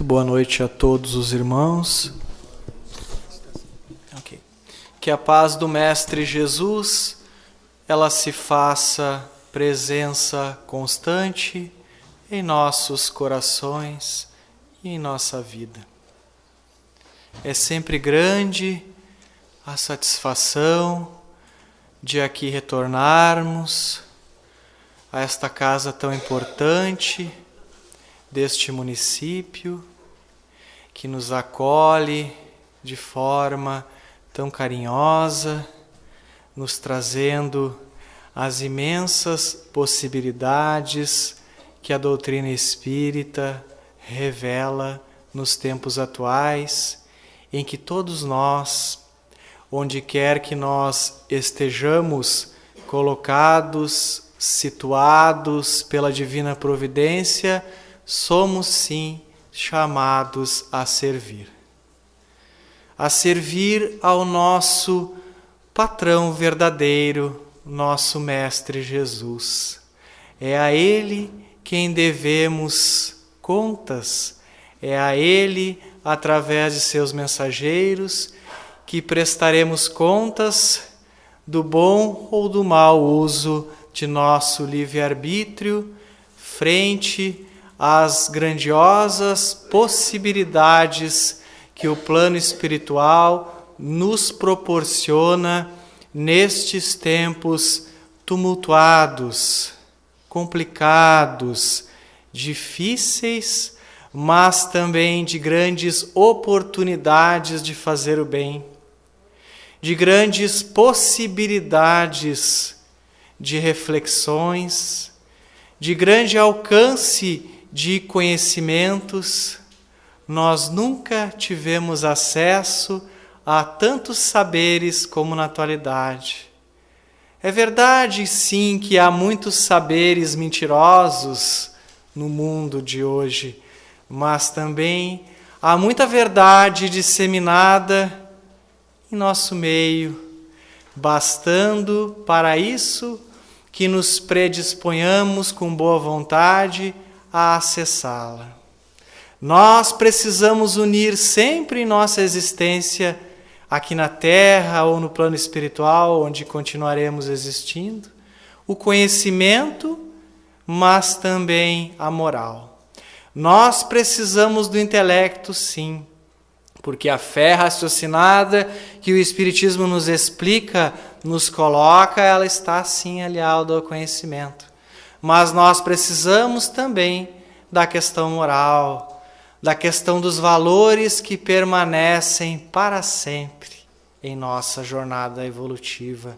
Muito boa noite a todos os irmãos. Que a paz do Mestre Jesus, ela se faça presença constante em nossos corações e em nossa vida. É sempre grande a satisfação de aqui retornarmos a esta casa tão importante deste município, que nos acolhe de forma tão carinhosa, nos trazendo as imensas possibilidades que a doutrina espírita revela nos tempos atuais, em que todos nós, onde quer que nós estejamos colocados, situados pela divina providência, somos sim chamados a servir. A servir ao nosso patrão verdadeiro, nosso Mestre Jesus. É a Ele quem devemos contas, é a Ele, através de seus mensageiros, que prestaremos contas do bom ou do mau uso de nosso livre-arbítrio frente às grandiosas possibilidades que o plano espiritual nos proporciona nestes tempos tumultuados, complicados, difíceis, mas também de grandes oportunidades de fazer o bem, de grandes possibilidades de reflexões, de grande alcance de conhecimentos. Nós nunca tivemos acesso a tantos saberes como na atualidade. É verdade, sim, que há muitos saberes mentirosos no mundo de hoje, mas também há muita verdade disseminada em nosso meio, bastando para isso que nos predisponhamos com boa vontade a acessá-la. Nós precisamos unir sempre em nossa existência, aqui na Terra ou no plano espiritual, onde continuaremos existindo, o conhecimento, mas também a moral. Nós precisamos do intelecto, sim, porque a fé raciocinada que o Espiritismo nos explica, nos coloca, ela está sim aliada ao conhecimento. Mas nós precisamos também da questão moral, da questão dos valores que permanecem para sempre em nossa jornada evolutiva.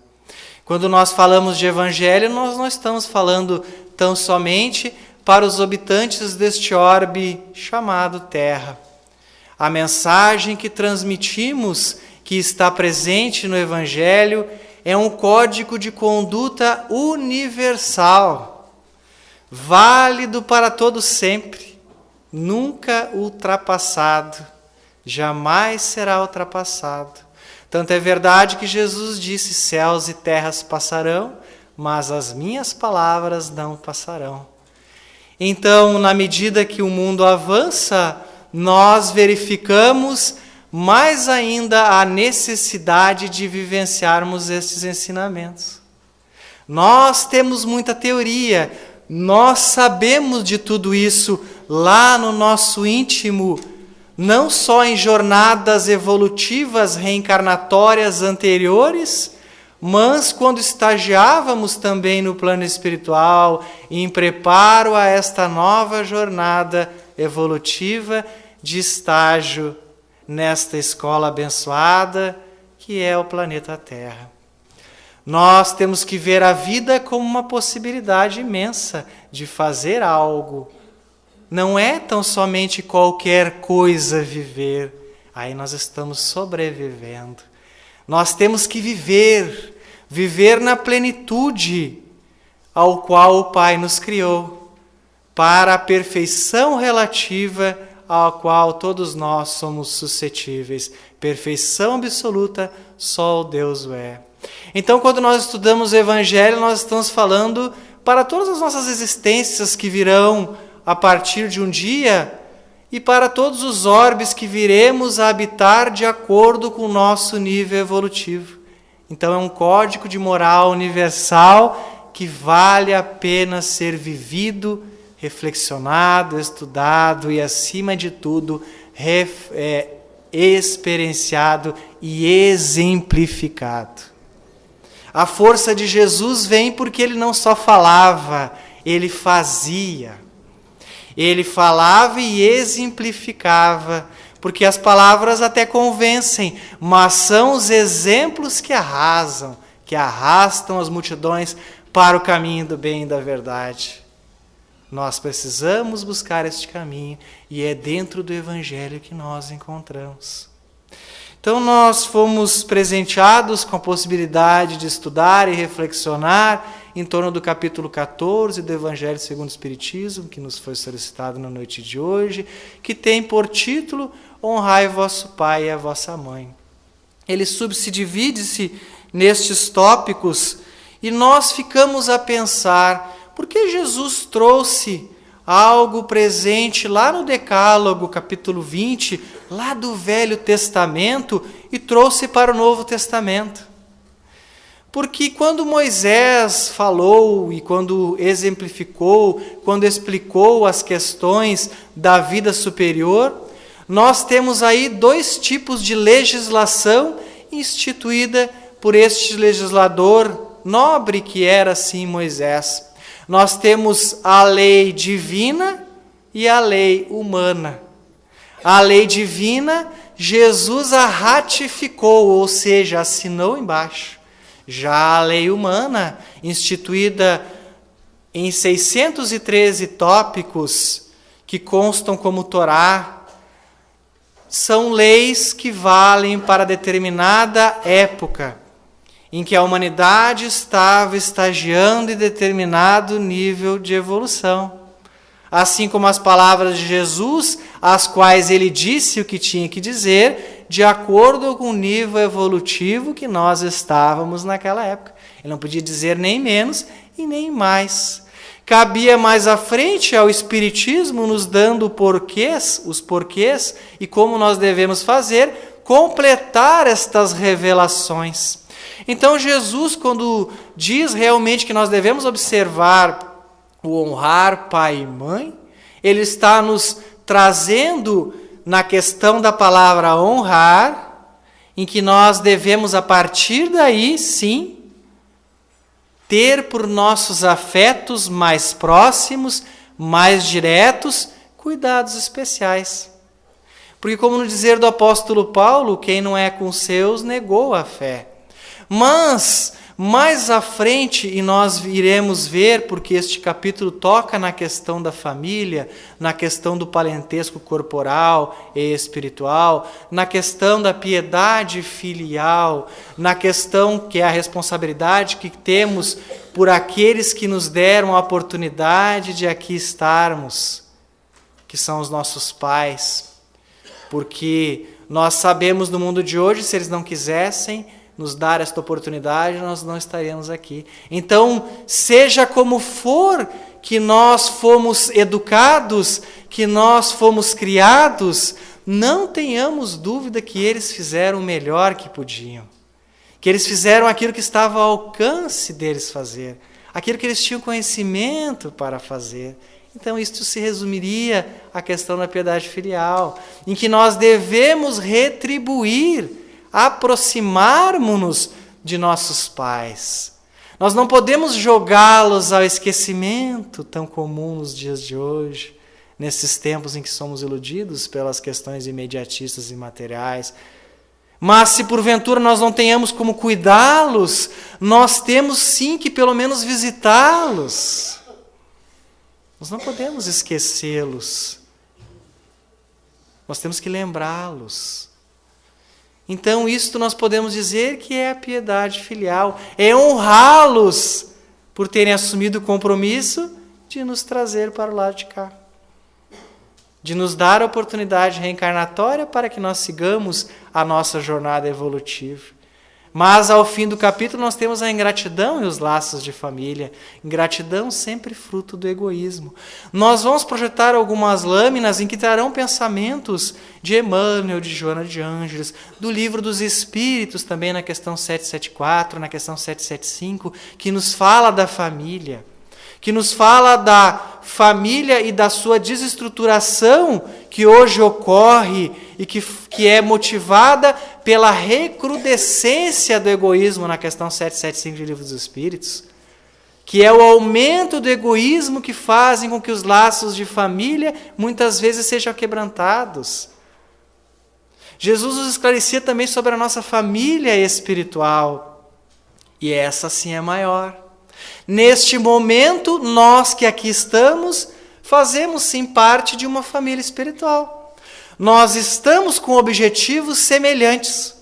Quando nós falamos de Evangelho, nós não estamos falando tão somente para os habitantes deste orbe chamado Terra. A mensagem que transmitimos, que está presente no Evangelho, é um código de conduta universal, válido para todos sempre, nunca ultrapassado, jamais será ultrapassado. Tanto é verdade que Jesus disse: céus e terras passarão, mas as minhas palavras não passarão. Então, na medida que o mundo avança, nós verificamos mais ainda a necessidade de vivenciarmos estes ensinamentos. Nós temos muita teoria, nós sabemos de tudo isso lá no nosso íntimo, não só em jornadas evolutivas reencarnatórias anteriores, mas quando estagiávamos também no plano espiritual, em preparo a esta nova jornada evolutiva de estágio nesta escola abençoada que é o planeta Terra. Nós temos que ver a vida como uma possibilidade imensa de fazer algo. Não é tão somente qualquer coisa viver, aí nós estamos sobrevivendo. Nós temos que viver na plenitude ao qual o Pai nos criou, para a perfeição relativa à qual todos nós somos suscetíveis. Perfeição absoluta, só o Deus o é. Então, quando nós estudamos o Evangelho, nós estamos falando para todas as nossas existências que virão a partir de um dia e para todos os orbes que viremos a habitar de acordo com o nosso nível evolutivo. Então é um código de moral universal que vale a pena ser vivido, reflexionado, estudado e, acima de tudo, experienciado e exemplificado. A força de Jesus vem porque ele não só falava, ele fazia. Ele falava e exemplificava, porque as palavras até convencem, mas são os exemplos que arrasam, que arrastam as multidões para o caminho do bem e da verdade. Nós precisamos buscar este caminho e é dentro do Evangelho que nós encontramos. Então nós fomos presenteados com a possibilidade de estudar e reflexionar em torno do capítulo 14 do Evangelho segundo o Espiritismo, que nos foi solicitado na noite de hoje, que tem por título Honrai vosso pai e a vossa mãe. Ele subdivide-se nestes tópicos e nós ficamos a pensar, por que Jesus trouxe algo presente lá no Decálogo, capítulo 20, lá do Velho Testamento, e trouxe para o Novo Testamento? Porque quando Moisés falou e quando exemplificou, quando explicou as questões da vida superior, nós temos aí dois tipos de legislação instituída por este legislador nobre que era, assim, Moisés. Nós temos a lei divina e a lei humana. A lei divina, Jesus a ratificou, ou seja, assinou embaixo. Já a lei humana, instituída em 613 tópicos, que constam como Torá, são leis que valem para determinada época, em que a humanidade estava estagiando em determinado nível de evolução. Assim como as palavras de Jesus, as quais ele disse o que tinha que dizer, de acordo com o nível evolutivo que nós estávamos naquela época. Ele não podia dizer nem menos e nem mais. Cabia mais à frente ao Espiritismo, nos dando os porquês e como nós devemos fazer, completar estas revelações. Então Jesus, quando diz realmente que nós devemos observar o honrar pai e mãe, ele está nos trazendo na questão da palavra honrar, em que nós devemos, a partir daí, sim, ter por nossos afetos mais próximos, mais diretos, cuidados especiais. Porque, como no dizer do apóstolo Paulo, quem não é com seus negou a fé. Mas, mais à frente, e nós iremos ver, porque este capítulo toca na questão da família, na questão do parentesco corporal e espiritual, na questão da piedade filial, na questão que é a responsabilidade que temos por aqueles que nos deram a oportunidade de aqui estarmos, que são os nossos pais. Porque nós sabemos no mundo de hoje, se eles não quisessem nos dar esta oportunidade, nós não estaríamos aqui. Então, seja como for que nós fomos educados, que nós fomos criados, não tenhamos dúvida que eles fizeram o melhor que podiam. Que eles fizeram aquilo que estava ao alcance deles fazer, aquilo que eles tinham conhecimento para fazer. Então, isto se resumiria à questão da piedade filial, em que nós devemos retribuir, aproximarmos-nos de nossos pais. Nós não podemos jogá-los ao esquecimento, tão comum nos dias de hoje, nesses tempos em que somos iludidos pelas questões imediatistas e materiais. Mas se porventura nós não tenhamos como cuidá-los, nós temos sim que pelo menos visitá-los. Nós não podemos esquecê-los. Nós temos que lembrá-los. Então, isto nós podemos dizer que é a piedade filial, é honrá-los por terem assumido o compromisso de nos trazer para o lado de cá, de nos dar a oportunidade reencarnatória para que nós sigamos a nossa jornada evolutiva. Mas ao fim do capítulo nós temos a ingratidão e os laços de família. Ingratidão sempre fruto do egoísmo. Nós vamos projetar algumas lâminas em que trarão pensamentos de Emmanuel, de Joana de Ângeles, do Livro dos Espíritos, também na questão 774, na questão 775, que nos fala da família, que nos fala da família e da sua desestruturação que hoje ocorre e que é motivada pela recrudescência do egoísmo na questão 775 do Livro dos Espíritos, que é o aumento do egoísmo que fazem com que os laços de família muitas vezes sejam quebrantados. Jesus nos esclarecia também sobre a nossa família espiritual, e essa sim é maior. Neste momento, nós que aqui estamos, fazemos sim parte de uma família espiritual. Nós estamos com objetivos semelhantes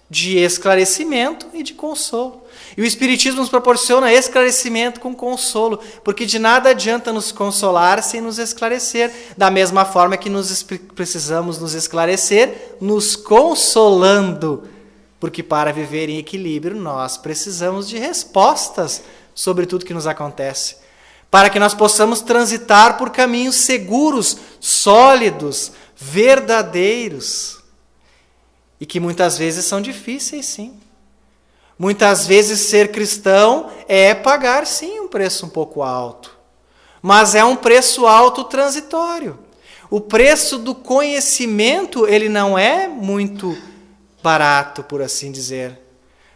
de esclarecimento e de consolo. E o Espiritismo nos proporciona esclarecimento com consolo, porque de nada adianta nos consolar sem nos esclarecer, da mesma forma que precisamos nos esclarecer, nos consolando, porque para viver em equilíbrio nós precisamos de respostas sobre tudo que nos acontece, para que nós possamos transitar por caminhos seguros, sólidos, verdadeiros, e que muitas vezes são difíceis, sim. Muitas vezes ser cristão é pagar, sim, um preço um pouco alto, mas é um preço alto transitório. O preço do conhecimento, ele não é muito barato, por assim dizer.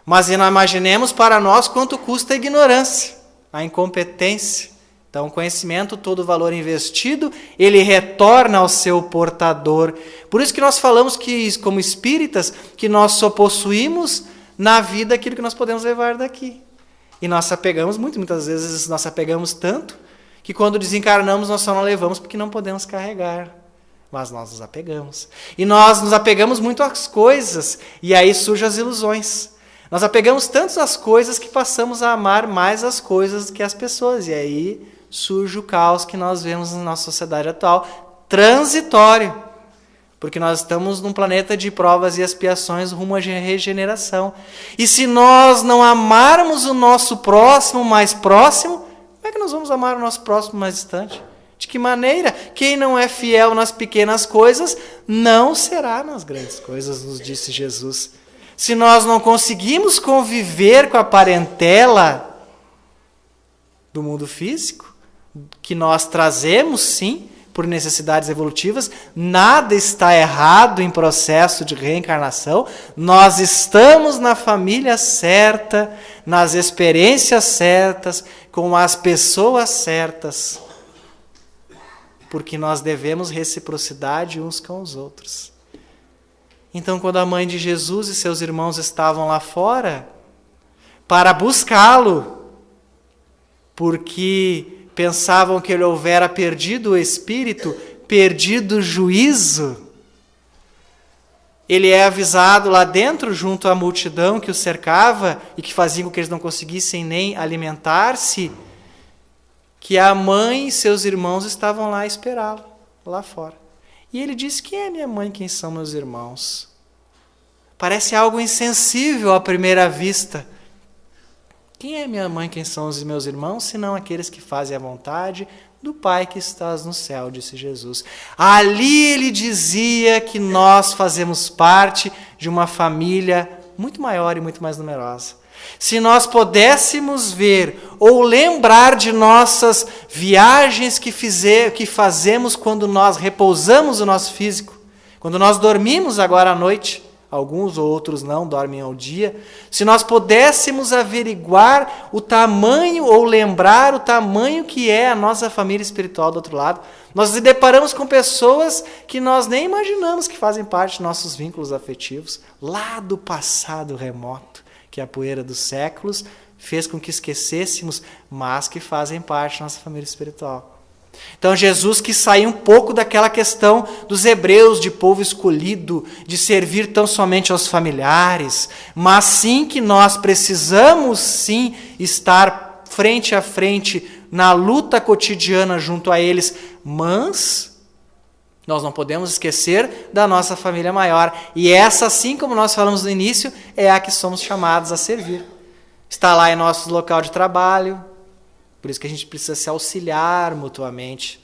Mas não imaginemos para nós quanto custa a ignorância, a incompetência. Então, o conhecimento, todo o valor investido, ele retorna ao seu portador. Por isso que nós falamos que, como espíritas, que nós só possuímos na vida aquilo que nós podemos levar daqui. E nós apegamos muitas vezes nós apegamos tanto, que quando desencarnamos nós só não levamos porque não podemos carregar. Mas nós nos apegamos. E nós nos apegamos muito às coisas, e aí surgem as ilusões. Nós apegamos tanto às coisas que passamos a amar mais as coisas do que as pessoas. E aí surge o caos que nós vemos na nossa sociedade atual, transitório. Porque nós estamos num planeta de provas e expiações rumo à regeneração. E se nós não amarmos o nosso próximo mais próximo, como é que nós vamos amar o nosso próximo mais distante? De que maneira? Quem não é fiel nas pequenas coisas, não será nas grandes coisas, nos disse Jesus. Se nós não conseguimos conviver com a parentela do mundo físico, que nós trazemos, sim, por necessidades evolutivas, nada está errado em processo de reencarnação, nós estamos na família certa, nas experiências certas, com as pessoas certas, porque nós devemos reciprocidade uns com os outros. Então, quando a mãe de Jesus e seus irmãos estavam lá fora para buscá-lo, porque pensavam que ele houvera perdido o espírito, perdido o juízo, ele é avisado lá dentro, junto à multidão que o cercava e que fazia com que eles não conseguissem nem alimentar-se, que a mãe e seus irmãos estavam lá a esperá-lo, lá fora. E ele disse: quem é minha mãe, quem são meus irmãos? Parece algo insensível à primeira vista. Quem é minha mãe, quem são os meus irmãos, senão aqueles que fazem a vontade do Pai que estás no céu, disse Jesus. Ali ele dizia que nós fazemos parte de uma família muito maior e muito mais numerosa. Se nós pudéssemos ver ou lembrar de nossas viagens que fazemos quando nós repousamos o nosso físico, quando nós dormimos agora à noite, alguns ou outros não dormem ao dia, se nós pudéssemos averiguar o tamanho ou lembrar o tamanho que é a nossa família espiritual do outro lado, nós nos deparamos com pessoas que nós nem imaginamos que fazem parte de nossos vínculos afetivos, lá do passado remoto, que a poeira dos séculos fez com que esquecêssemos, mas que fazem parte da nossa família espiritual. Então Jesus quis sair um pouco daquela questão dos hebreus de povo escolhido, de servir tão somente aos familiares, mas sim que nós precisamos sim estar frente a frente na luta cotidiana junto a eles, mas Nós não podemos esquecer da nossa família maior. E essa, assim como nós falamos no início, é a que somos chamados a servir. Está lá em nosso local de trabalho, por isso que a gente precisa se auxiliar mutuamente.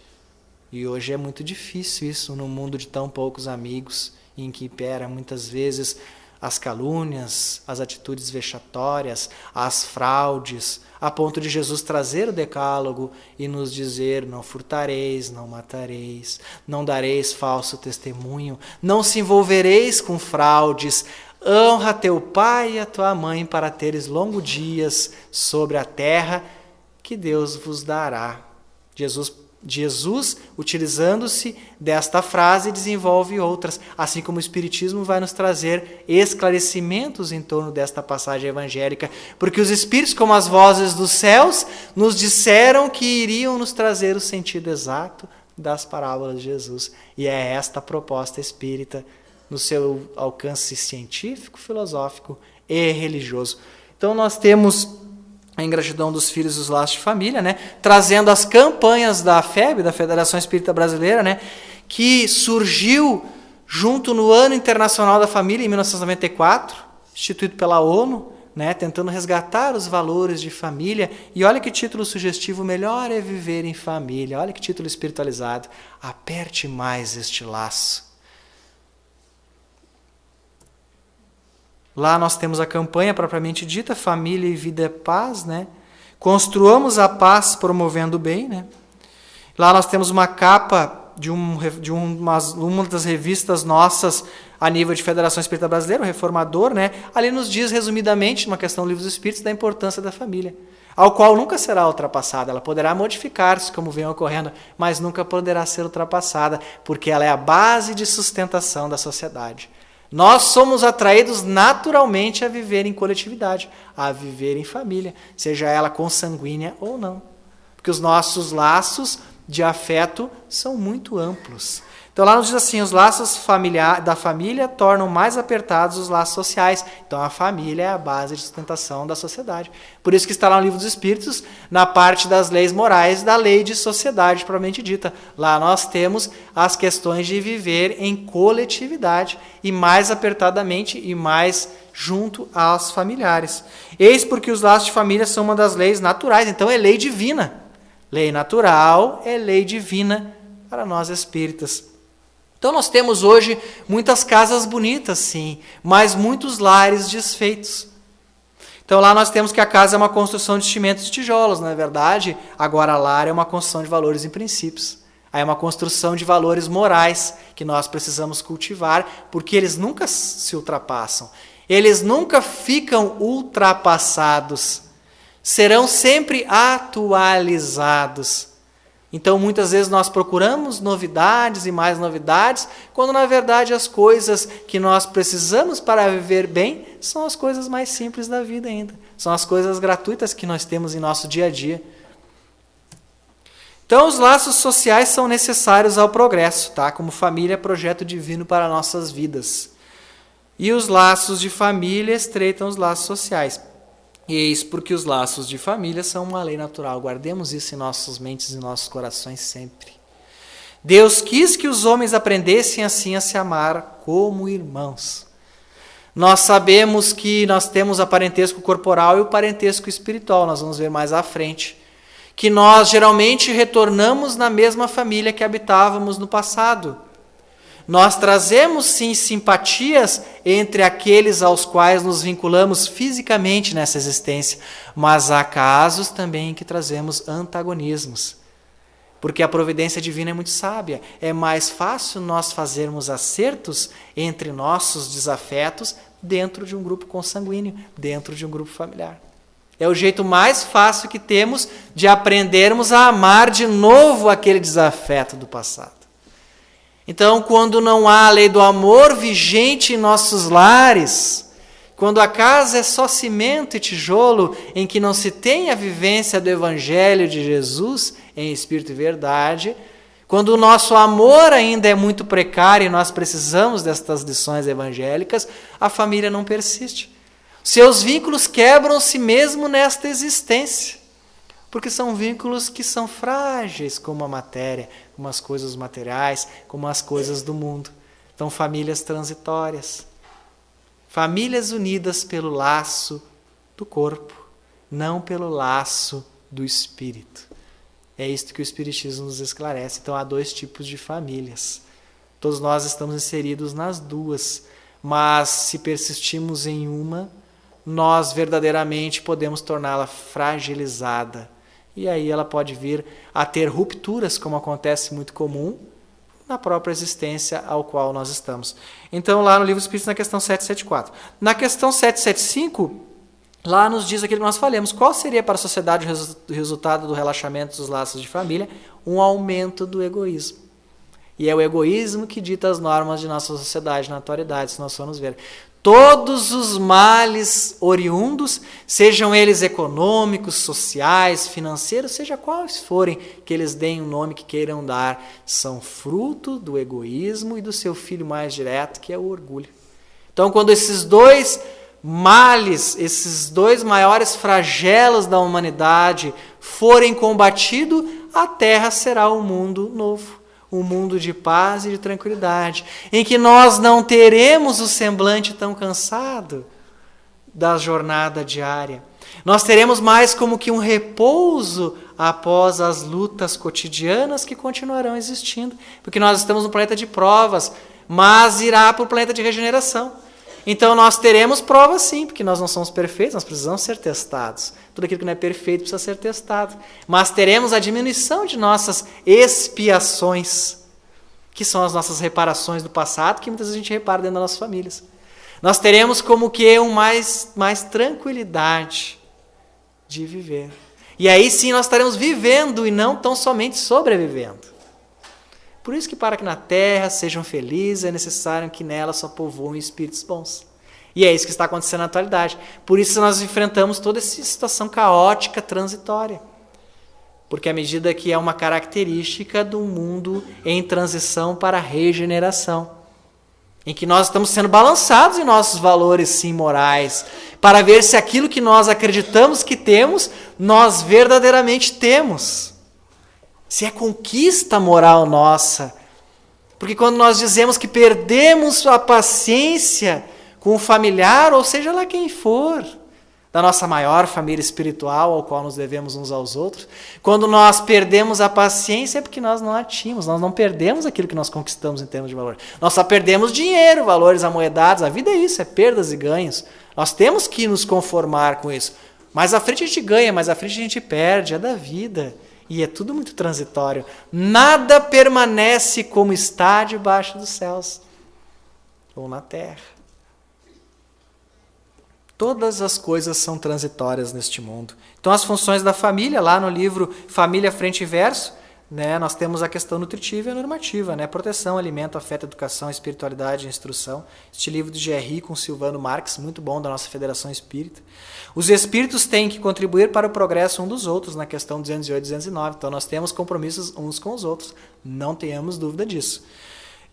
E hoje é muito difícil isso, num mundo de tão poucos amigos, em que impera muitas vezes as calúnias, as atitudes vexatórias, as fraudes, a ponto de Jesus trazer o decálogo e nos dizer: não furtareis, não matareis, não dareis falso testemunho, não se envolvereis com fraudes, honra teu pai e a tua mãe para teres longos dias sobre a terra que Deus vos dará. Jesus, utilizando-se desta frase, desenvolve outras, assim como o Espiritismo vai nos trazer esclarecimentos em torno desta passagem evangélica, porque os Espíritos, como as vozes dos céus, nos disseram que iriam nos trazer o sentido exato das parábolas de Jesus. E é esta a proposta espírita, no seu alcance científico, filosófico e religioso. Então nós temos a ingratidão dos filhos e os laços de família, né? Trazendo as campanhas da FEB, da Federação Espírita Brasileira, né? Que surgiu junto no Ano Internacional da Família, em 1994, instituído pela ONU, né? Tentando resgatar os valores de família. E olha que título sugestivo: melhor é viver em família. Olha que título espiritualizado: aperte mais este laço. Lá nós temos a campanha propriamente dita, Família e Vida é Paz, né? Construamos a paz promovendo o bem, né? Lá nós temos uma capa de uma das revistas nossas a nível de Federação Espírita Brasileira, o Reformador, né? Ali nos diz resumidamente, numa questão do Livro dos Espíritos, da importância da família, ao qual nunca será ultrapassada. Ela poderá modificar-se, como vem ocorrendo, mas nunca poderá ser ultrapassada, porque ela é a base de sustentação da sociedade. Nós somos atraídos naturalmente a viver em coletividade, a viver em família, seja ela consanguínea ou não. Porque os nossos laços de afeto são muito amplos. Então lá nos diz assim: os laços da família tornam mais apertados os laços sociais. Então a família é a base de sustentação da sociedade. Por isso que está lá no Livro dos Espíritos, na parte das leis morais, da lei de sociedade propriamente dita. Lá nós temos as questões de viver em coletividade e mais apertadamente e mais junto aos familiares. Eis porque os laços de família são uma das leis naturais. Então é lei divina. Lei natural é lei divina para nós espíritas. Então nós temos hoje muitas casas bonitas, sim, mas muitos lares desfeitos. Então lá nós temos que a casa é uma construção de cimentos e tijolos, não é verdade? Agora lar é uma construção de valores e princípios. Aí é uma construção de valores morais que nós precisamos cultivar, porque eles nunca se ultrapassam. Eles nunca ficam ultrapassados. Serão sempre atualizados. Então, muitas vezes nós procuramos novidades e mais novidades, quando na verdade as coisas que nós precisamos para viver bem são as coisas mais simples da vida ainda. São as coisas gratuitas que nós temos em nosso dia a dia. Então, os laços sociais são necessários ao progresso, tá? Como família, projeto divino para nossas vidas. E os laços de família estreitam os laços sociais. E eis porque os laços de família são uma lei natural. Guardemos isso em nossas mentes e nossos corações sempre. Deus quis que os homens aprendessem assim a se amar como irmãos. Nós sabemos que nós temos o parentesco corporal e o parentesco espiritual. Nós vamos ver mais à frente. Que nós geralmente retornamos na mesma família que habitávamos no passado. Nós trazemos, sim, simpatias entre aqueles aos quais nos vinculamos fisicamente nessa existência, mas há casos também em que trazemos antagonismos, porque a providência divina é muito sábia. É mais fácil nós fazermos acertos entre nossos desafetos dentro de um grupo consanguíneo, dentro de um grupo familiar. É o jeito mais fácil que temos de aprendermos a amar de novo aquele desafeto do passado. Então, quando não há a lei do amor vigente em nossos lares, quando a casa é só cimento e tijolo, em que não se tem a vivência do Evangelho de Jesus em espírito e verdade, quando o nosso amor ainda é muito precário e nós precisamos destas lições evangélicas, a família não persiste. Seus vínculos quebram-se mesmo nesta existência. Porque são vínculos que são frágeis, como a matéria, como as coisas materiais, como as coisas do mundo. Então, famílias transitórias. Famílias unidas pelo laço do corpo, não pelo laço do espírito. É isto que o Espiritismo nos esclarece. Então, há 2 tipos de famílias. Todos nós estamos inseridos nas duas, mas se persistimos em uma, nós verdadeiramente podemos torná-la fragilizada. E aí ela pode vir a ter rupturas, como acontece muito comum na própria existência ao qual nós estamos. Então, lá no Livro Espírita, na questão 774. Na questão 775, lá nos diz aquilo que nós falamos. Qual seria para a sociedade o resultado do relaxamento dos laços de família? Um aumento do egoísmo. E é o egoísmo que dita as normas de nossa sociedade na atualidade, se nós formos ver. Todos os males oriundos, sejam eles econômicos, sociais, financeiros, seja quais forem, que eles deem o nome que queiram dar, são fruto do egoísmo e do seu filho mais direto, que é o orgulho. Então, quando esses 2 males, esses 2 maiores flagelos da humanidade forem combatidos, a Terra será um mundo novo. Um mundo de paz e de tranquilidade, em que nós não teremos o semblante tão cansado da jornada diária. Nós teremos mais como que um repouso após as lutas cotidianas que continuarão existindo, porque nós estamos no planeta de provas, mas irá para o planeta de regeneração. Então nós teremos provas sim, porque nós não somos perfeitos, nós precisamos ser testados. Tudo aquilo que não é perfeito precisa ser testado. Mas teremos a diminuição de nossas expiações, que são as nossas reparações do passado, que muitas vezes a gente repara dentro das nossas famílias. Nós teremos como que mais tranquilidade de viver. E aí sim nós estaremos vivendo e não tão somente sobrevivendo. Por isso que para que na terra sejam felizes, é necessário que nela só povoem espíritos bons. E é isso que está acontecendo na atualidade. Por isso nós enfrentamos toda essa situação caótica, transitória. Porque à medida que é uma característica do mundo em transição para a regeneração, em que nós estamos sendo balançados em nossos valores, sim, morais, para ver se aquilo que nós acreditamos que temos, nós verdadeiramente temos. Se é conquista moral nossa. Porque quando nós dizemos que perdemos a paciência com o familiar, ou seja lá quem for, da nossa maior família espiritual, ao qual nos devemos uns aos outros, quando nós perdemos a paciência é porque nós não a tínhamos, nós não perdemos aquilo que nós conquistamos em termos de valor. Nós só perdemos dinheiro, valores amoedados, a vida é isso, é perdas e ganhos. Nós temos que nos conformar com isso. Mais à frente a gente ganha, mais à frente a gente perde, é da vida. E é tudo muito transitório. Nada permanece como está debaixo dos céus ou na terra. Todas as coisas são transitórias neste mundo. Então, as funções da família, lá no livro Família, Frente e Verso, né, nós temos a questão nutritiva e a normativa, né, proteção, alimento, afeto, educação, espiritualidade e instrução. Este livro do GRI com Silvano Marques, muito bom, da nossa Federação Espírita. Os espíritos têm que contribuir para o progresso um dos outros, na questão 208 e 209. Então, nós temos compromissos uns com os outros, não tenhamos dúvida disso.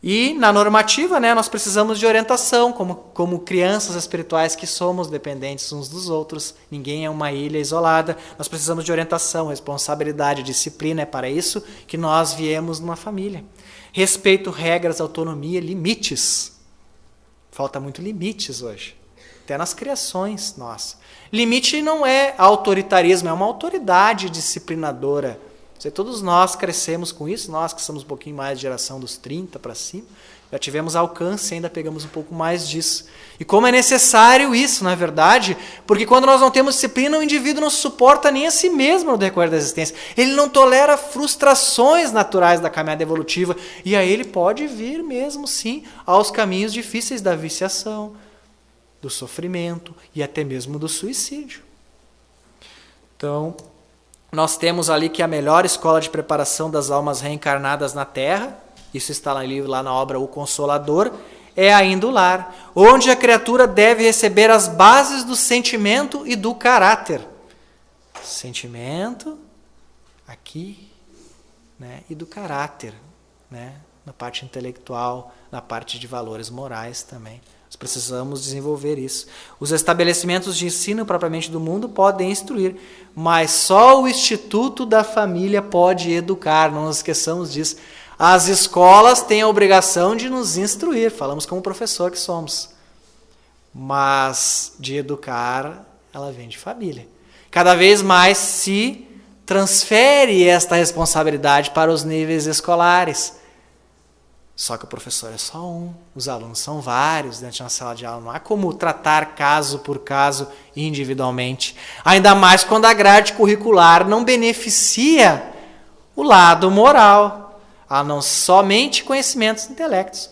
E na normativa, né, nós precisamos de orientação, como crianças espirituais que somos dependentes uns dos outros. Ninguém é uma ilha isolada. Nós precisamos de orientação, responsabilidade, disciplina. É para isso que nós viemos numa família. Respeito, regras, autonomia, limites. Falta muito limites hoje. Até nas criações nossas. Limite não é autoritarismo, é uma autoridade disciplinadora. Todos nós crescemos com isso, nós que somos um pouquinho mais de geração dos 30 para cima, já tivemos alcance e ainda pegamos um pouco mais disso. E como é necessário isso, na verdade, porque quando nós não temos disciplina, o indivíduo não suporta nem a si mesmo no decorrer da existência. Ele não tolera frustrações naturais da caminhada evolutiva, e aí ele pode vir mesmo, sim, aos caminhos difíceis da viciação, do sofrimento e até mesmo do suicídio. Então, nós temos ali que a melhor escola de preparação das almas reencarnadas na Terra, isso está lá na obra O Consolador, é ainda o lar, onde a criatura deve receber as bases do sentimento e do caráter. Sentimento, aqui, né, e do caráter, né, na parte intelectual, na parte de valores morais também. Nós precisamos desenvolver isso. Os estabelecimentos de ensino propriamente do mundo podem instruir, mas só o Instituto da Família pode educar, não nos esqueçamos disso. As escolas têm a obrigação de nos instruir, falamos como professor que somos, mas de educar, ela vem de família. Cada vez mais se transfere esta responsabilidade para os níveis escolares. Só que o professor é só um, os alunos são vários dentro de uma sala de aula. Não há como tratar caso por caso individualmente. Ainda mais quando a grade curricular não beneficia o lado moral, a não somente conhecimentos intelectos.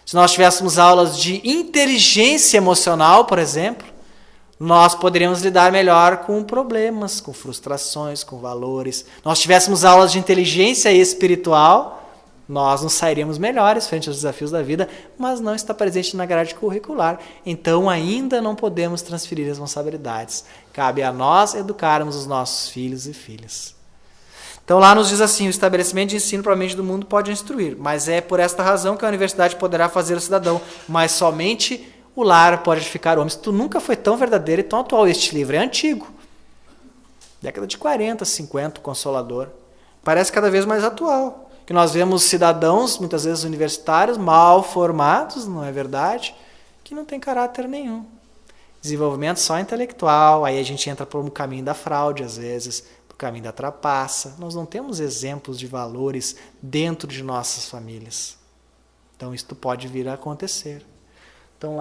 Se nós tivéssemos aulas de inteligência emocional, por exemplo, nós poderíamos lidar melhor com problemas, com frustrações, com valores. Nós tivéssemos aulas de inteligência espiritual, nós nos sairíamos melhores frente aos desafios da vida, mas não está presente na grade curricular. Então ainda não podemos transferir responsabilidades. Cabe a nós educarmos os nossos filhos e filhas. Então lá nos diz assim, o estabelecimento de ensino propriamente do mundo pode instruir, mas é por esta razão que a universidade poderá fazer o cidadão, mas somente o lar pode edificar o homem. Isso nunca foi tão verdadeiro e tão atual. Este livro é antigo. Década de 40, 50, o Consolador. Parece cada vez mais atual. Que nós vemos cidadãos, muitas vezes universitários, mal formados, não é verdade? Que não tem caráter nenhum. Desenvolvimento só intelectual, aí a gente entra por um caminho da fraude, às vezes, por caminho da trapaça. Nós não temos exemplos de valores dentro de nossas famílias. Então, isto pode vir a acontecer. Então,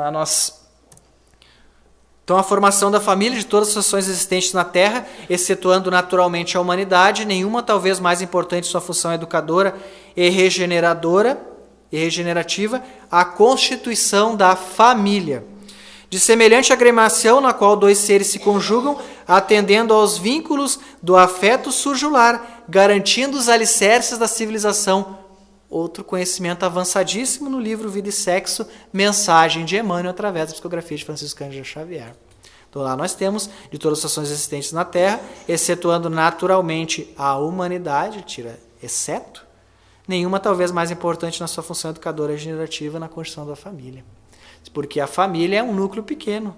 a formação da família de todas as ações existentes na Terra, excetuando naturalmente a humanidade, nenhuma talvez mais importante sua função educadora e regeneradora e regenerativa, a constituição da família. De semelhante agremiação na qual dois seres se conjugam, atendendo aos vínculos do afeto surge o lar, garantindo os alicerces da civilização. Outro conhecimento avançadíssimo no livro Vida e Sexo, Mensagem de Emmanuel, através da psicografia de Francisco Cândido Xavier. Então lá nós temos, de todas as ações existentes na Terra, excetuando naturalmente a humanidade, tira exceto, nenhuma talvez mais importante na sua função educadora e regenerativa na construção da família. Porque a família é um núcleo pequeno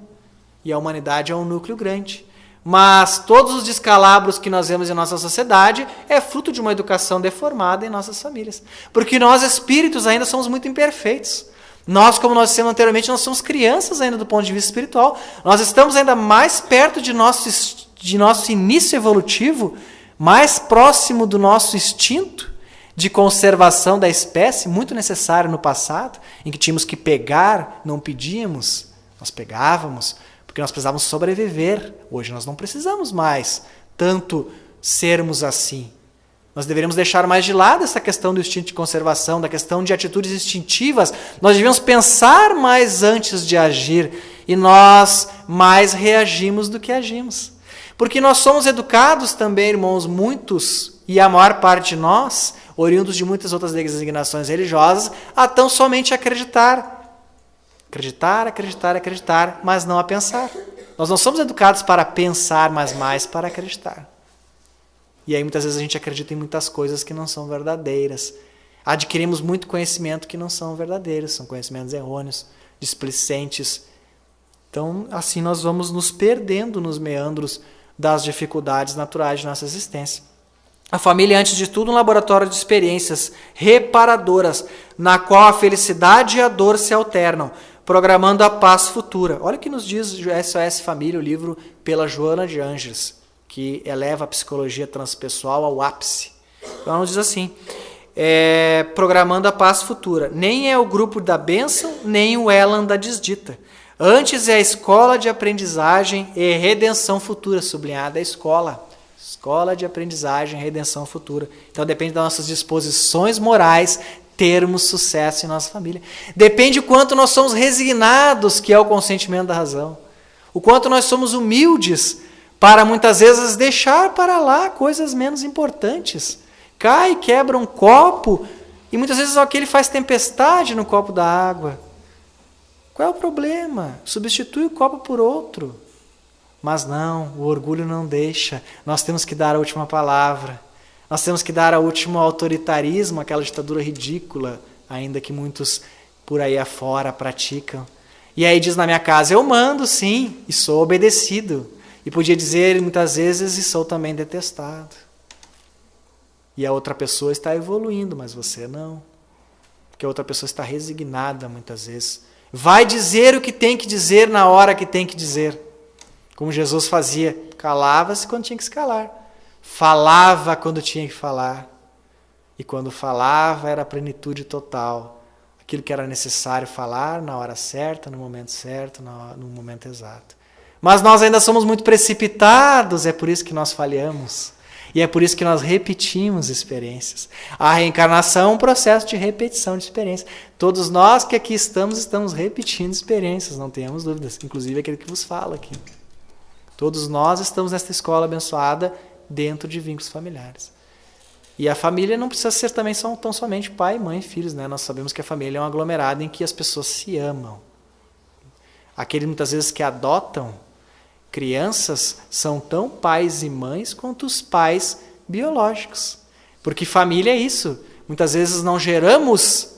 e a humanidade é um núcleo grande. Mas todos os descalabros que nós vemos em nossa sociedade é fruto de uma educação deformada em nossas famílias. Porque nós, espíritos, ainda somos muito imperfeitos. Nós, como nós dissemos anteriormente, nós somos crianças ainda do ponto de vista espiritual. Nós estamos ainda mais perto de nosso início evolutivo, mais próximo do nosso instinto de conservação da espécie, muito necessário no passado, em que tínhamos que pegar, não pedíamos, nós pegávamos, porque nós precisávamos sobreviver. Hoje nós não precisamos mais tanto sermos assim. Nós deveríamos deixar mais de lado essa questão do instinto de conservação, da questão de atitudes instintivas. Nós devíamos pensar mais antes de agir e nós mais reagimos do que agimos. Porque nós somos educados também, irmãos, muitos, e a maior parte de nós, oriundos de muitas outras designações religiosas, a tão somente acreditar. Acreditar, mas não a pensar. Nós não somos educados para pensar, mas mais para acreditar. E aí muitas vezes a gente acredita em muitas coisas que não são verdadeiras. Adquirimos muito conhecimento que não são verdadeiros, são conhecimentos errôneos, displicentes. Então, assim nós vamos nos perdendo nos meandros das dificuldades naturais de nossa existência. A família é, antes de tudo, um laboratório de experiências reparadoras, na qual a felicidade e a dor se alternam, programando a paz futura. Olha o que nos diz SOS Família, o livro pela Joana de Ângeles, que eleva a psicologia transpessoal ao ápice. Então, ela nos diz assim, programando a paz futura. Nem é o grupo da bênção, nem o Elan da desdita. Antes é a escola de aprendizagem e redenção futura, sublinhada a escola. Escola de aprendizagem e redenção futura. Então depende das nossas disposições morais termos sucesso em nossa família. Depende o quanto nós somos resignados, que é o consentimento da razão. O quanto nós somos humildes para muitas vezes deixar para lá coisas menos importantes. Cai, quebra um copo e muitas vezes aquele faz tempestade no copo da água. Qual é o problema? Substitui o copo por outro. Mas não, o orgulho não deixa. Nós temos que dar a última palavra. Nós temos que dar ao último autoritarismo, aquela ditadura ridícula, ainda que muitos por aí afora praticam. E aí diz na minha casa, eu mando sim, e sou obedecido. E podia dizer muitas vezes, e sou também detestado. E a outra pessoa está evoluindo, mas você não. Porque a outra pessoa está resignada muitas vezes. Vai dizer o que tem que dizer na hora que tem que dizer. Como Jesus fazia, calava-se quando tinha que se calar. Falava quando tinha que falar. E quando falava era a plenitude total. Aquilo que era necessário falar na hora certa, no momento certo, no momento exato. Mas nós ainda somos muito precipitados, é por isso que nós falhamos. E é por isso que nós repetimos experiências. A reencarnação é um processo de repetição de experiências. Todos nós que aqui estamos repetindo experiências, não tenhamos dúvidas. Inclusive aquele que vos fala aqui. Todos nós estamos nesta escola abençoada dentro de vínculos familiares. E a família não precisa ser também tão somente pai, mãe e filhos, né? Nós sabemos que a família é um aglomerado em que as pessoas se amam. Aqueles muitas vezes que adotam crianças são tão pais e mães quanto os pais biológicos. Porque família é isso. Muitas vezes não geramos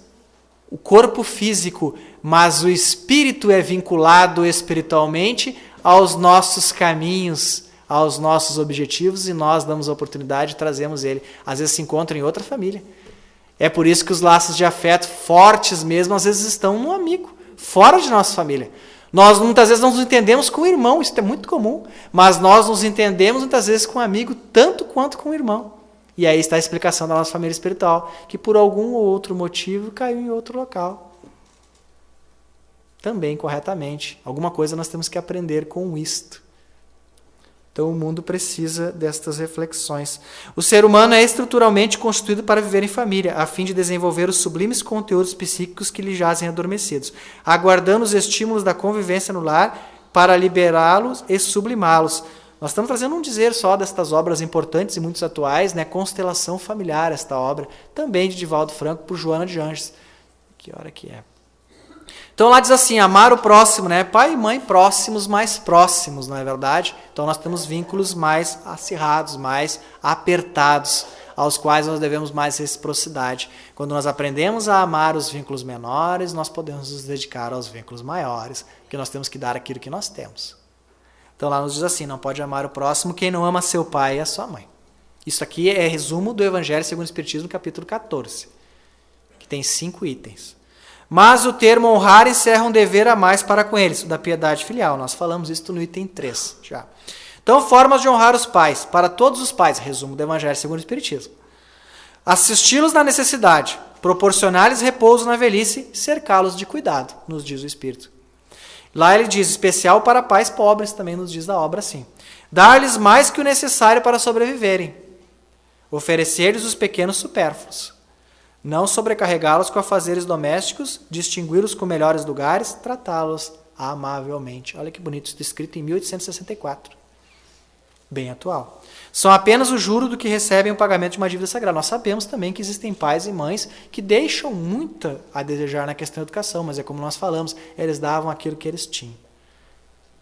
o corpo físico, mas o espírito é vinculado espiritualmente aos nossos caminhos, aos nossos objetivos, e nós damos a oportunidade e trazemos ele. Às vezes se encontra em outra família. É por isso que os laços de afeto fortes mesmo, às vezes estão no amigo, fora de nossa família. Nós muitas vezes não nos entendemos com o irmão, isso é muito comum, mas nós nos entendemos muitas vezes com o amigo tanto quanto com o irmão. E aí está a explicação da nossa família espiritual, que por algum ou outro motivo caiu em outro local. Também corretamente. Alguma coisa nós temos que aprender com isto. Então o mundo precisa destas reflexões. O ser humano é estruturalmente constituído para viver em família, a fim de desenvolver os sublimes conteúdos psíquicos que lhe jazem adormecidos, aguardando os estímulos da convivência no lar para liberá-los e sublimá-los. Nós estamos trazendo um dizer só destas obras importantes e muito atuais, né? Constelação Familiar, esta obra, também de Divaldo Franco, por Joana de Anjos. Que hora que é? Então lá diz assim, amar o próximo, né? Pai e mãe próximos, mais próximos, não é verdade? Então nós temos vínculos mais acirrados, mais apertados, aos quais nós devemos mais reciprocidade. Quando nós aprendemos a amar os vínculos menores, nós podemos nos dedicar aos vínculos maiores, porque nós temos que dar aquilo que nós temos. Então lá nos diz assim, não pode amar o próximo quem não ama seu pai e a sua mãe. Isso aqui é resumo do Evangelho segundo o Espiritismo, capítulo 14, que tem 5 itens. Mas o termo honrar encerra um dever a mais para com eles, o da piedade filial. Nós falamos isso no item 3 já. Então, formas de honrar os pais, para todos os pais, resumo do Evangelho segundo o Espiritismo. Assisti-los na necessidade, proporcionar-lhes repouso na velhice, cercá-los de cuidado, nos diz o Espírito. Lá ele diz, especial para pais pobres, também nos diz a obra assim. Dar-lhes mais que o necessário para sobreviverem, oferecer-lhes os pequenos supérfluos. Não sobrecarregá-los com afazeres domésticos, distingui-los com melhores lugares, tratá-los amavelmente. Olha que bonito, isso escrito em 1864. Bem atual. São apenas o juro do que recebem o pagamento de uma dívida sagrada. Nós sabemos também que existem pais e mães que deixam muito a desejar na questão da educação, mas é como nós falamos, eles davam aquilo que eles tinham.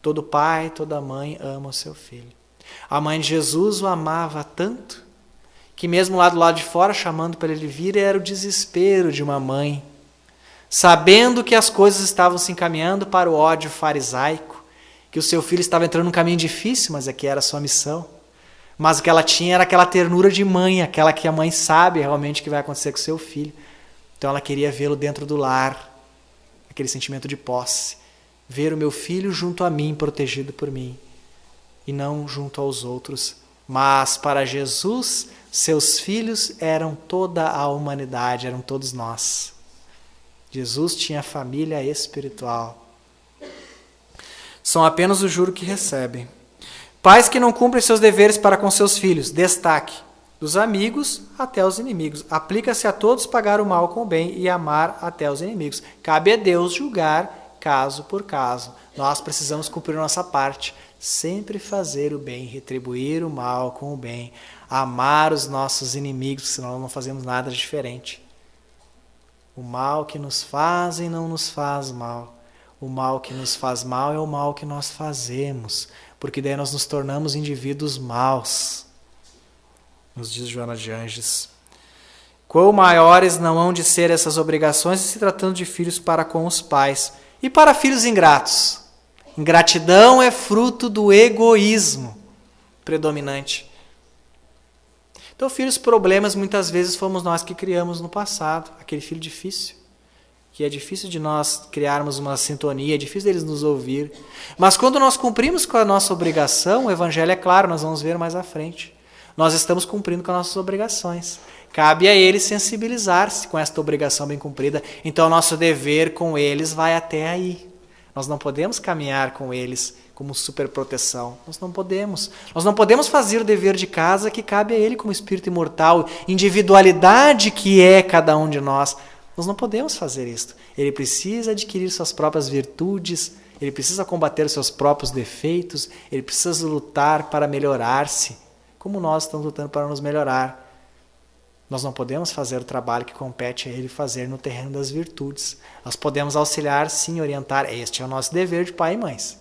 Todo pai, toda mãe ama o seu filho. A mãe de Jesus o amava tanto, que mesmo lá do lado de fora, chamando para ele vir, era o desespero de uma mãe, sabendo que as coisas estavam se encaminhando para o ódio farisaico, que o seu filho estava entrando num caminho difícil, mas é que era a sua missão. Mas o que ela tinha era aquela ternura de mãe, aquela que a mãe sabe realmente o que vai acontecer com o seu filho. Então ela queria vê-lo dentro do lar, aquele sentimento de posse. Ver o meu filho junto a mim, protegido por mim, e não junto aos outros. Mas para Jesus, seus filhos eram toda a humanidade, eram todos nós. Jesus tinha família espiritual. São apenas o juro que recebem. Pais que não cumprem seus deveres para com seus filhos. Destaque. Dos amigos até os inimigos. Aplica-se a todos pagar o mal com o bem e amar até os inimigos. Cabe a Deus julgar caso por caso. Nós precisamos cumprir nossa parte. Sempre fazer o bem, retribuir o mal com o bem. Amar os nossos inimigos, senão não fazemos nada diferente. O mal que nos fazem não nos faz mal. O mal que nos faz mal é o mal que nós fazemos, porque daí nós nos tornamos indivíduos maus. nos diz Joana de Ângeles. Quão maiores não hão de ser essas obrigações se tratando de filhos para com os pais e para filhos ingratos. Ingratidão é fruto do egoísmo predominante. Então, filhos problemas, muitas vezes fomos nós que criamos no passado. Aquele filho difícil, que é difícil de nós criarmos uma sintonia, é difícil deles nos ouvir. Mas quando nós cumprimos com a nossa obrigação, o Evangelho é claro, nós vamos ver mais à frente. Nós estamos cumprindo com as nossas obrigações. Cabe a eles sensibilizar-se com esta obrigação bem cumprida. Então, o nosso dever com eles vai até aí. Nós não podemos caminhar com eles como superproteção. Nós não podemos. Nós não podemos fazer o dever de casa que cabe a ele como espírito imortal, individualidade que é cada um de nós. Nós não podemos fazer isso. Ele precisa adquirir suas próprias virtudes, ele precisa combater seus próprios defeitos, ele precisa lutar para melhorar-se, como nós estamos lutando para nos melhorar. Nós não podemos fazer o trabalho que compete a ele fazer no terreno das virtudes. Nós podemos auxiliar, sim, orientar. Este é o nosso dever de pai e mães.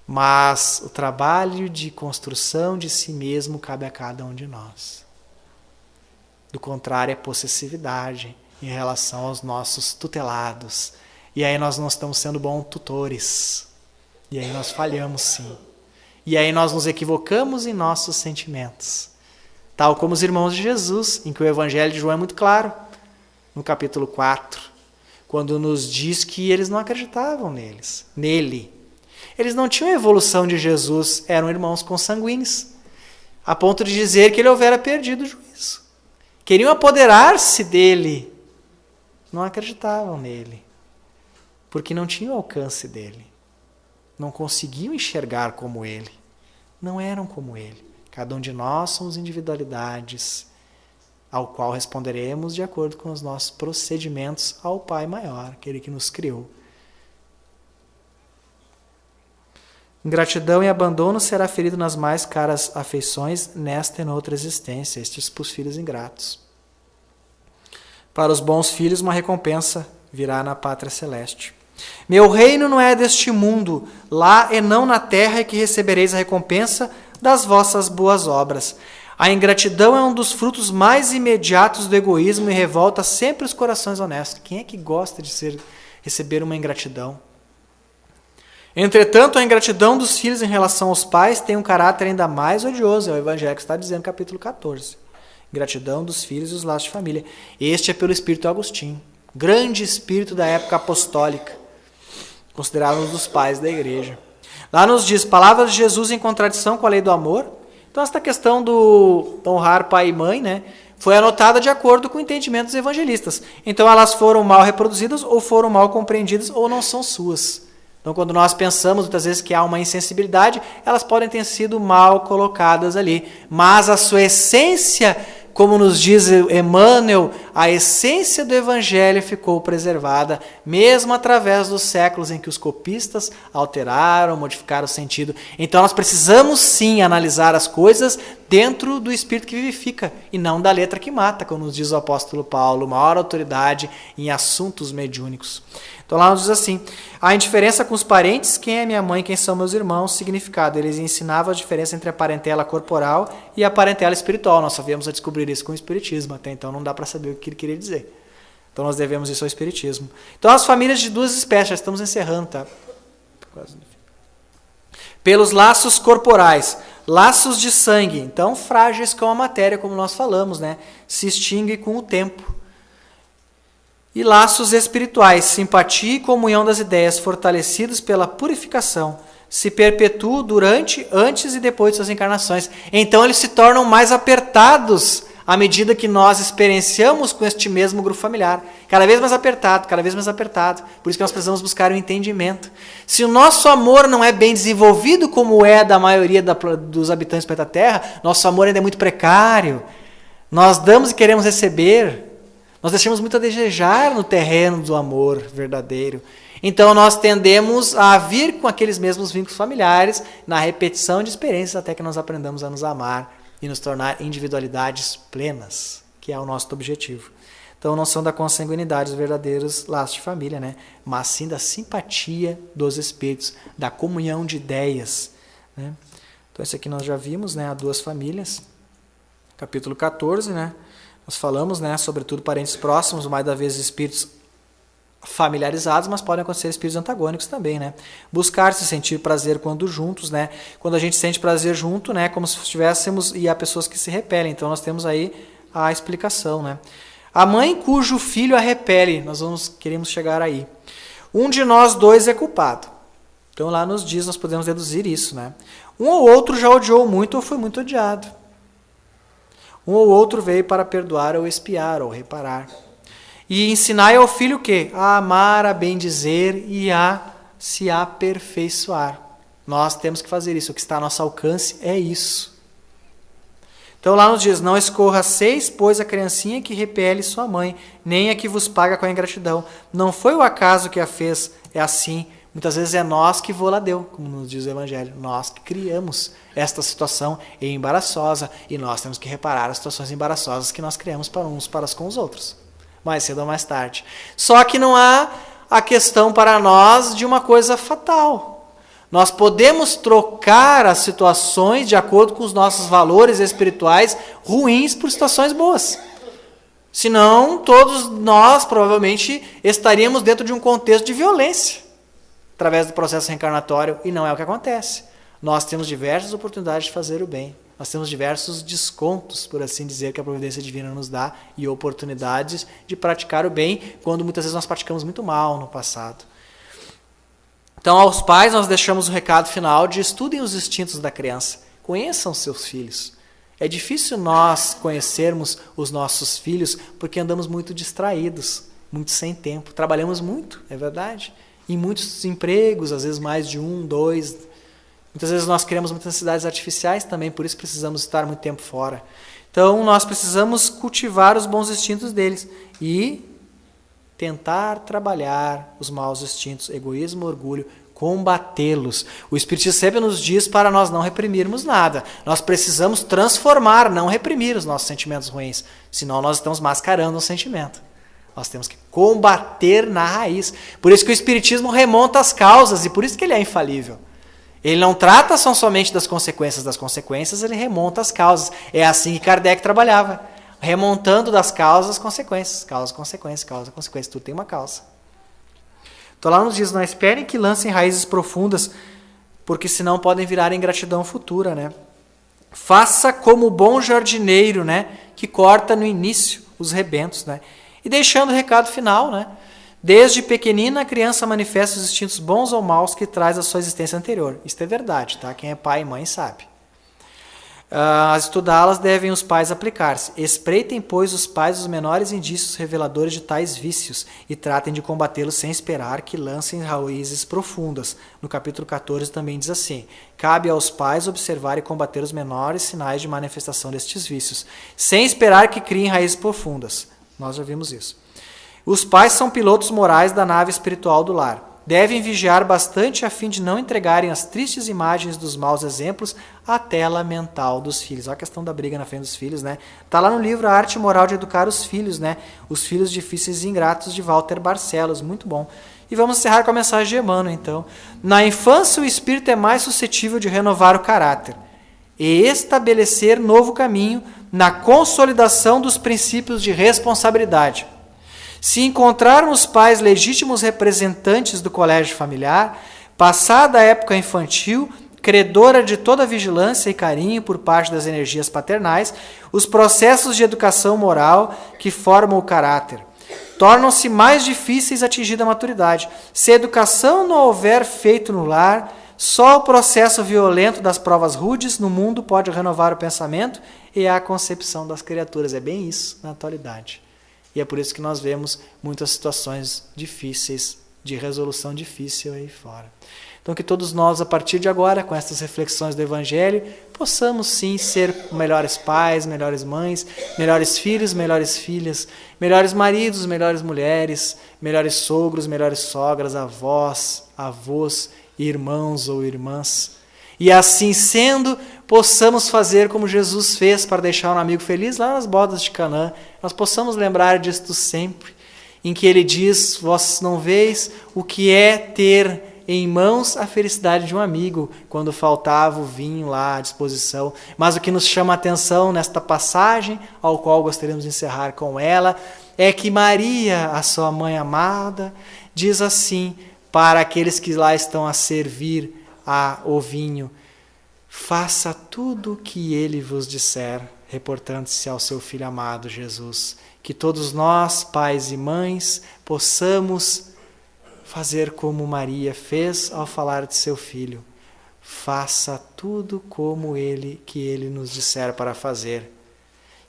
Mas o trabalho de construção de si mesmo cabe a cada um de nós. Do contrário, é possessividade em relação aos nossos tutelados. E aí nós não estamos sendo bons tutores. E aí nós falhamos, sim. E aí nós nos equivocamos em nossos sentimentos. Tal como os irmãos de Jesus, em que o Evangelho de João é muito claro, no capítulo 4, quando nos diz que eles não acreditavam nele. Eles não tinham a evolução de Jesus, eram irmãos consanguíneos, a ponto de dizer que ele houvera perdido o juízo. Queriam apoderar-se dele, não acreditavam nele, porque não tinham o alcance dele, não conseguiam enxergar como ele, não eram como ele. Cada um de nós somos individualidades, ao qual responderemos de acordo com os nossos procedimentos ao Pai maior, aquele que nos criou. Ingratidão e abandono será ferido nas mais caras afeições, nesta e noutra existência, estes para os filhos ingratos. Para os bons filhos, uma recompensa virá na pátria celeste. Meu reino não é deste mundo, lá e não na terra é que recebereis a recompensa das vossas boas obras. A ingratidão é um dos frutos mais imediatos do egoísmo e revolta sempre os corações honestos. Quem é que gosta de receber uma ingratidão? Entretanto, a ingratidão dos filhos em relação aos pais tem um caráter ainda mais odioso. É o Evangelho que está dizendo no capítulo 14. Ingratidão dos filhos e os laços de família. Este é pelo Espírito Agostinho, grande espírito da época apostólica, considerado um dos pais da igreja. Lá nos diz, palavras de Jesus em contradição com a lei do amor. Então, esta questão do honrar pai e mãe, né, foi anotada de acordo com o entendimento dos evangelistas. Então, elas foram mal reproduzidas, ou foram mal compreendidas, ou não são suas. Então, quando nós pensamos, muitas vezes, que há uma insensibilidade, elas podem ter sido mal colocadas ali. Mas a sua essência, como nos diz Emmanuel, a essência do Evangelho ficou preservada, mesmo através dos séculos em que os copistas alteraram, modificaram o sentido. Então nós precisamos sim analisar as coisas dentro do Espírito que vivifica, e não da letra que mata, como nos diz o apóstolo Paulo, maior autoridade em assuntos mediúnicos. Então lá nos diz assim, a indiferença com os parentes, quem é minha mãe, quem são meus irmãos, significado. Eles ensinavam a diferença entre a parentela corporal e a parentela espiritual. Nós só viemos a descobrir isso com o Espiritismo, até então não dá para saber o que ele queria dizer. Então nós devemos isso ao Espiritismo. Então as famílias de duas espécies, já estamos encerrando, tá? Pelos laços corporais, laços de sangue, então frágeis com a matéria, como nós falamos, né? Se extingue com o tempo. E laços espirituais, simpatia e comunhão das ideias, fortalecidos pela purificação, se perpetuam durante, antes e depois de suas encarnações. Então eles se tornam mais apertados à medida que nós experienciamos com este mesmo grupo familiar. Cada vez mais apertado, cada vez mais apertado. Por isso que nós precisamos buscar o entendimento. Se o nosso amor não é bem desenvolvido, como é da maioria dos habitantes do planeta Terra, nosso amor ainda é muito precário. Nós damos e queremos receber. Nós deixamos muito a desejar no terreno do amor verdadeiro. Então nós tendemos a vir com aqueles mesmos vínculos familiares na repetição de experiências até que nós aprendamos a nos amar e nos tornar individualidades plenas, que é o nosso objetivo. Então não são da consanguinidade os verdadeiros laços de família, né? Mas sim da simpatia dos espíritos, da comunhão de ideias, né? Então esse aqui nós já vimos, né? Há duas famílias. capítulo 14, né? Nós falamos, né, sobretudo parentes próximos, mais da vez espíritos familiarizados, mas podem acontecer espíritos antagônicos também, né? Buscar se sentir prazer quando juntos, né? Quando a gente sente prazer junto, né, como se estivéssemos, e há pessoas que se repelem. Então nós temos aí a explicação, né? A mãe cujo filho a repele, queremos chegar aí. Um de nós dois é culpado. Então lá nos diz, nós podemos deduzir isso, né? Um ou outro já odiou muito ou foi muito odiado. Um ou outro veio para perdoar ou expiar ou reparar. E ensinai ao filho o quê? A amar, a bendizer e a se aperfeiçoar. Nós temos que fazer isso. O que está ao nosso alcance é isso. Então lá nos diz, não escorraceis, pois a criancinha que repele sua mãe, nem a que vos paga com a ingratidão. Não foi o acaso que a fez, é assim. Muitas vezes é nós que vô-la deu, como nos diz o Evangelho. Nós que criamos esta situação embaraçosa e nós temos que reparar as situações embaraçosas que nós criamos para uns para com os outros. Mais cedo ou mais tarde. Só que não há a questão para nós de uma coisa fatal. Nós podemos trocar as situações de acordo com os nossos valores espirituais ruins por situações boas. Senão, todos nós provavelmente estaríamos dentro de um contexto de violência, através do processo reencarnatório, e não é o que acontece. Nós temos diversas oportunidades de fazer o bem. Nós temos diversos descontos, por assim dizer, que a providência divina nos dá, e oportunidades de praticar o bem, quando muitas vezes nós praticamos muito mal no passado. Então, aos pais, nós deixamos o recado final de estudem os instintos da criança. Conheçam seus filhos. É difícil nós conhecermos os nossos filhos porque andamos muito distraídos, muito sem tempo. Trabalhamos muito, é verdade. Em muitos empregos, às vezes mais de 1, 2. Muitas vezes nós criamos muitas necessidades artificiais também, por isso precisamos estar muito tempo fora. Então, nós precisamos cultivar os bons instintos deles e tentar trabalhar os maus instintos, egoísmo, orgulho, combatê-los. O Espiritismo sempre nos diz para nós não reprimirmos nada. Nós precisamos transformar, não reprimir os nossos sentimentos ruins, senão nós estamos mascarando um sentimento. Nós temos que combater na raiz. Por isso que o Espiritismo remonta as causas e por isso que ele é infalível. Ele não trata somente das consequências, ele remonta as causas. É assim que Kardec trabalhava, remontando das causas as consequências. Causa, consequência, tudo tem uma causa. Então lá nos diz, não esperem que lancem raízes profundas, porque senão podem virar ingratidão futura, né? Faça como o bom jardineiro, né? Que corta no início os rebentos, né? E deixando o recado final, né? Desde pequenina, a criança manifesta os instintos bons ou maus que traz a sua existência anterior. Isso é verdade, tá? Quem é pai e mãe sabe. A estudá-las devem os pais aplicar-se. Espreitem, pois, os pais os menores indícios reveladores de tais vícios e tratem de combatê-los sem esperar que lancem raízes profundas. No capítulo 14 também diz assim, cabe aos pais observar e combater os menores sinais de manifestação destes vícios, sem esperar que criem raízes profundas. Nós já vimos isso. Os pais são pilotos morais da nave espiritual do lar. Devem vigiar bastante a fim de não entregarem as tristes imagens dos maus exemplos à tela mental dos filhos. Olha a questão da briga na frente dos filhos, né? Está lá no livro A Arte Moral de Educar os Filhos, né? Os Filhos Difíceis e Ingratos, de Walter Barcelos. Muito bom. E vamos encerrar com a mensagem de Emmanuel, então. Na infância, o espírito é mais suscetível de renovar o caráter e estabelecer novo caminho na consolidação dos princípios de responsabilidade. Se encontrarmos pais legítimos representantes do colégio familiar, passada a época infantil, credora de toda vigilância e carinho por parte das energias paternais, os processos de educação moral que formam o caráter tornam-se mais difíceis atingida a maturidade. Se a educação não houver feito no lar, só o processo violento das provas rudes no mundo pode renovar o pensamento e a concepção das criaturas. É bem isso na atualidade. E é por isso que nós vemos muitas situações difíceis, de resolução difícil aí fora. Então que todos nós, a partir de agora, com essas reflexões do Evangelho, possamos sim ser melhores pais, melhores mães, melhores filhos, melhores filhas, melhores maridos, melhores mulheres, melhores sogros, melhores sogras, avós, avós, irmãos ou irmãs. E assim sendo, possamos fazer como Jesus fez para deixar um amigo feliz lá nas bodas de Canaã. Nós possamos lembrar disto sempre, em que ele diz, vós não veis o que é ter em mãos a felicidade de um amigo, quando faltava o vinho lá à disposição. Mas o que nos chama a atenção nesta passagem, ao qual gostaríamos de encerrar com ela, é que Maria, a sua mãe amada, diz assim para aqueles que lá estão a servir o vinho: faça tudo o que ele vos disser, reportando-se ao seu Filho amado Jesus. Que todos nós, pais e mães, possamos fazer como Maria fez ao falar de seu Filho. Faça tudo como que ele nos disser para fazer.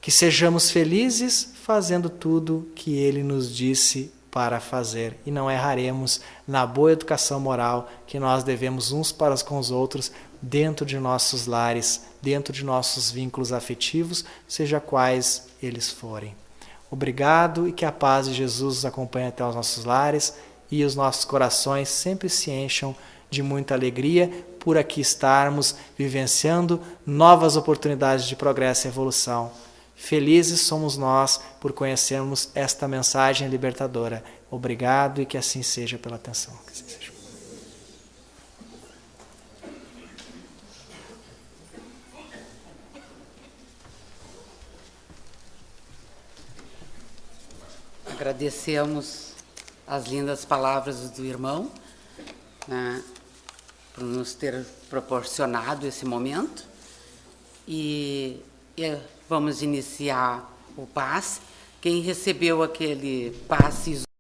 Que sejamos felizes fazendo tudo que ele nos disse para fazer. E não erraremos na boa educação moral que nós devemos uns para com os outros, dentro de nossos lares, dentro de nossos vínculos afetivos, seja quais eles forem. Obrigado e que a paz de Jesus nos acompanhe até os nossos lares e os nossos corações sempre se encham de muita alegria por aqui estarmos vivenciando novas oportunidades de progresso e evolução. Felizes somos nós por conhecermos esta mensagem libertadora. Obrigado e que assim seja pela atenção. Que assim seja. Agradecemos as lindas palavras do irmão, né, por nos ter proporcionado esse momento. E vamos iniciar o passe. Quem recebeu aquele passe